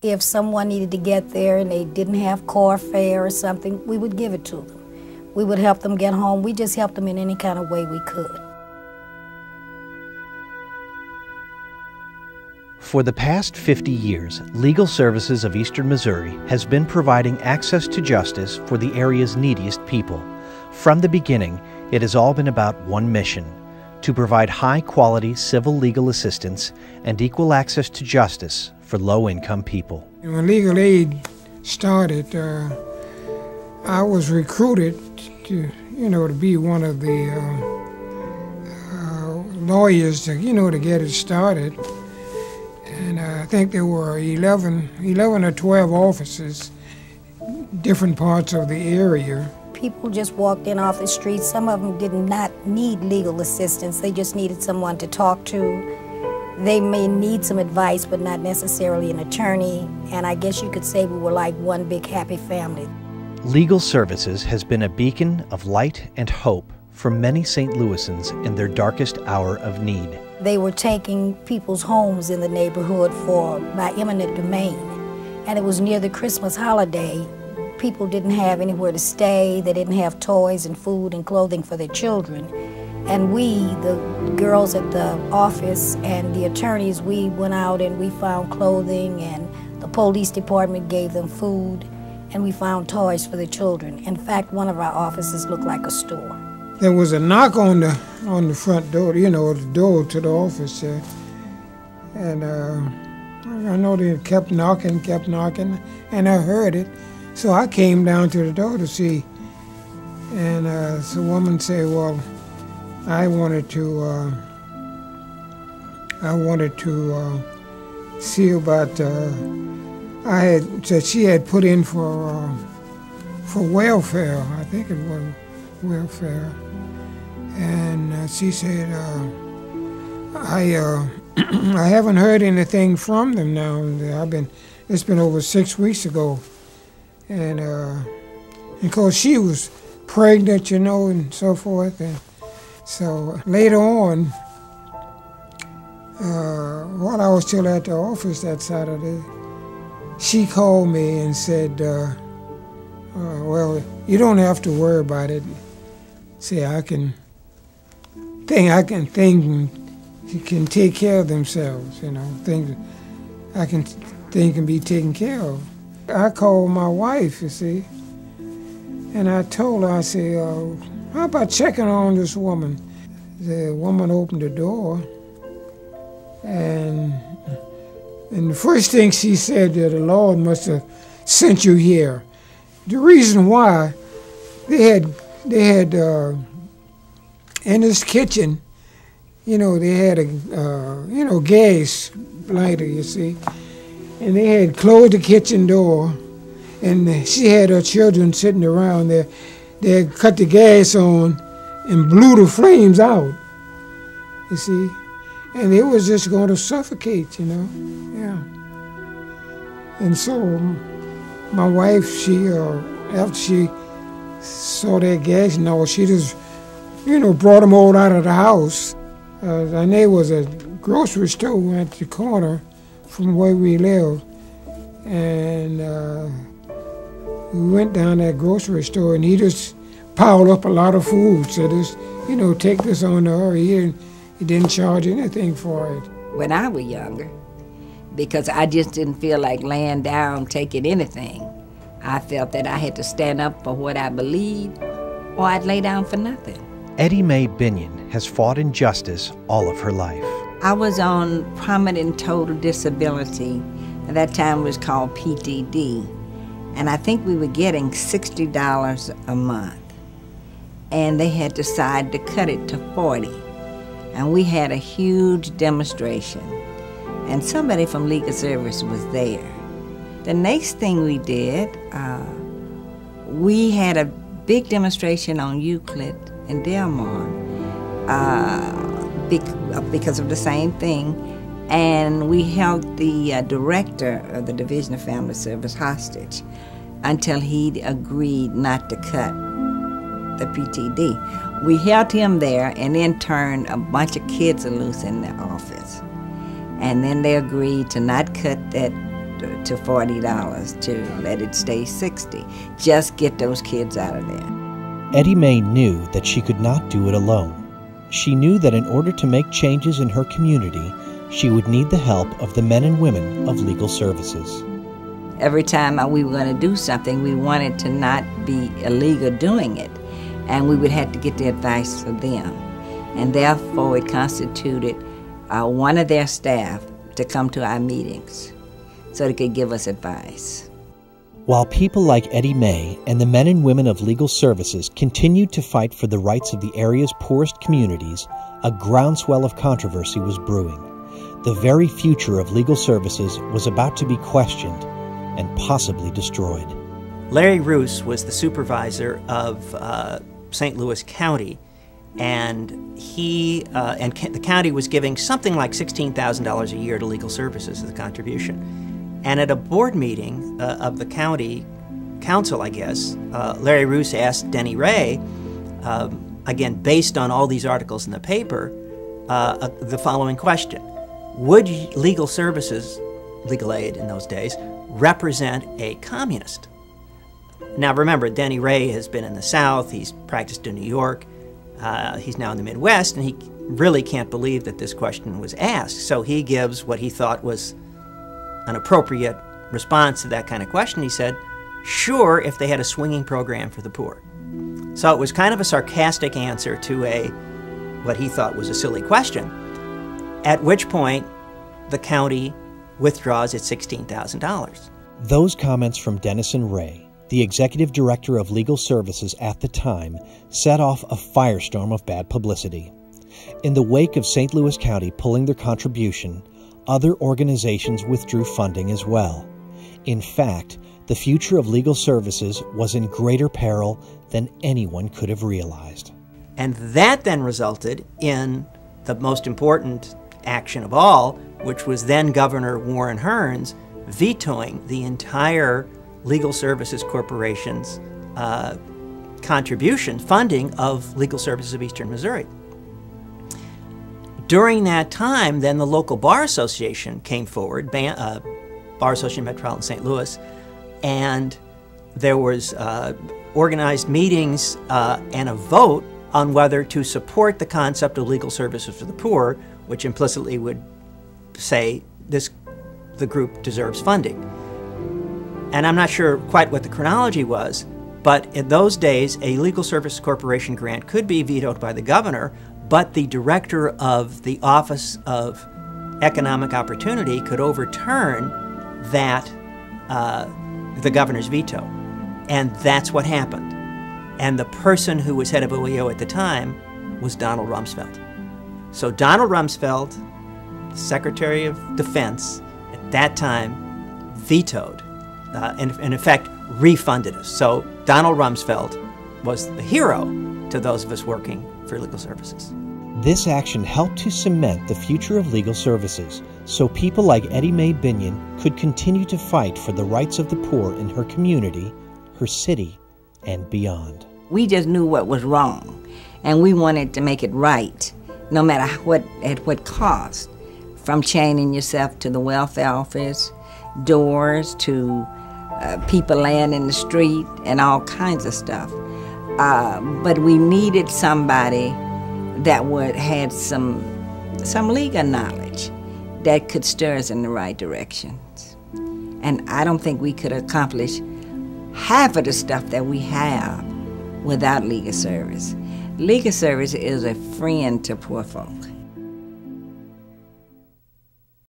If someone needed to get there and they didn't have car fare or something, we would give it to them. We would help them get home. We just helped them in any kind of way we could. For the past 50 years, Legal Services of Eastern Missouri has been providing access to justice for the area's neediest people. From the beginning, it has all been about one mission: to provide high-quality civil legal assistance and equal access to justice for low-income people. When Legal Aid started, I was recruited to, to be one of the lawyers to get it started. And I think there were 11 or 12 offices, different parts of the area. People just walked in off the street. Some of them did not need legal assistance. They just needed someone to talk to. They may need some advice, but not necessarily an attorney. And I guess you could say we were like one big happy family. Legal Services has been a beacon of light and hope for many St. Louisans in their darkest hour of need. They were taking people's homes in the neighborhood by eminent domain. And it was near the Christmas holiday. People didn't have anywhere to stay. They didn't have toys and food and clothing for their children. And we, the girls at the office and the attorneys, we went out and we found clothing, and the police department gave them food, and we found toys for the children. In fact, one of our offices looked like a store. There was a knock on the front door, the door to the office there. And I know they kept knocking, and I heard it. So I came down to the door to see. And the woman said, well, I wanted to see about, she had put in for welfare. I think it was welfare. And she said, I haven't heard anything from them now. It's been over 6 weeks ago. And of course she was pregnant, and so forth. And so later on, while I was still at the office that Saturday, she called me and said, well, you don't have to worry about it. Say, I can take care of themselves, things can be taken care of. I called my wife, you see, and I told her, I said, how about checking on this woman? The woman opened the door, and the first thing she said that the Lord must have sent you here. The reason why, they had in this kitchen, they had a gas lighter, you see, and they had closed the kitchen door, and she had her children sitting around there. They had cut the gas on and blew the flames out, you see, and it was just going to suffocate, yeah. And so my wife, after she saw that gas, she just, brought them all out of the house. And there was a grocery store at the corner from where we lived, and we went down that grocery store, and he just piled up a lot of food. So just, take this on to her. He didn't charge anything for it. When I was younger, because I just didn't feel like laying down, taking anything. I felt that I had to stand up for what I believed, or I'd lay down for nothing. Eddie Mae Binion has fought injustice all of her life. I was on permanent total disability. At that time it was called PTD. And I think we were getting $60 a month. And they had decided to cut it to $40. And we had a huge demonstration. And somebody from Legal Service was there. The next thing we did, we had a big demonstration on Euclid and Delmar because of the same thing. And we held the director of the Division of Family Service hostage until he agreed not to cut the PTD. We held him there and then turned a bunch of kids loose in the office. And then they agreed to not cut that to $40 to let it stay $60. Just get those kids out of there. Eddie Mae knew that she could not do it alone. She knew that in order to make changes in her community, she would need the help of the men and women of legal services. Every time we were going to do something, we wanted to not be illegal doing it, and we would have to get the advice from them. And therefore, it constituted one of their staff to come to our meetings so they could give us advice. While people like Eddie Mae and the men and women of legal services continued to fight for the rights of the area's poorest communities, a groundswell of controversy was brewing. The very future of legal services was about to be questioned and possibly destroyed. Larry Roos was the supervisor of St. Louis County, and the county was giving something like $16,000 a year to legal services as a contribution. And at a board meeting of the county council, I guess, Larry Roos asked Denny Ray, again, based on all these articles in the paper, the following question. Would legal services, legal aid in those days, represent a communist? Now remember, Denny Ray has been in the South, he's practiced in New York, he's now in the Midwest, and he really can't believe that this question was asked. So he gives what he thought was an appropriate response to that kind of question. He said, sure, if they had a swinging program for the poor. So it was kind of a sarcastic answer to what he thought was a silly question, at which point the county withdraws its $16,000. Those comments from Dennison Ray, the executive director of legal services at the time, set off a firestorm of bad publicity. In the wake of St. Louis County pulling their contribution, other organizations withdrew funding as well. In fact, the future of legal services was in greater peril than anyone could have realized. And that then resulted in the most important action of all, which was then Governor Warren Hern's vetoing the entire Legal Services Corporation's contribution, funding of Legal Services of Eastern Missouri. During that time, then the local Bar Association came forward, Bar Association Metropolitan St. Louis, and there was organized meetings and a vote on whether to support the concept of legal services for the poor, which implicitly would say the group deserves funding. And I'm not sure quite what the chronology was, but in those days, a Legal Services Corporation grant could be vetoed by the governor, but the director of the Office of Economic Opportunity could overturn that, the governor's veto. And that's what happened. And the person who was head of OEO at the time was Donald Rumsfeld. So Donald Rumsfeld, Secretary of Defense at that time, vetoed, and in effect refunded us. So Donald Rumsfeld was the hero to those of us working for legal services. This action helped to cement the future of legal services, so people like Eddie Mae Binion could continue to fight for the rights of the poor in her community, her city, and beyond. We just knew what was wrong, and we wanted to make it right, no matter at what cost, from chaining yourself to the welfare office, doors to people laying in the street, and all kinds of stuff. But we needed somebody that had some legal knowledge that could steer us in the right directions. And I don't think we could accomplish half of the stuff that we have without legal service. Legal service is a friend to poor folk.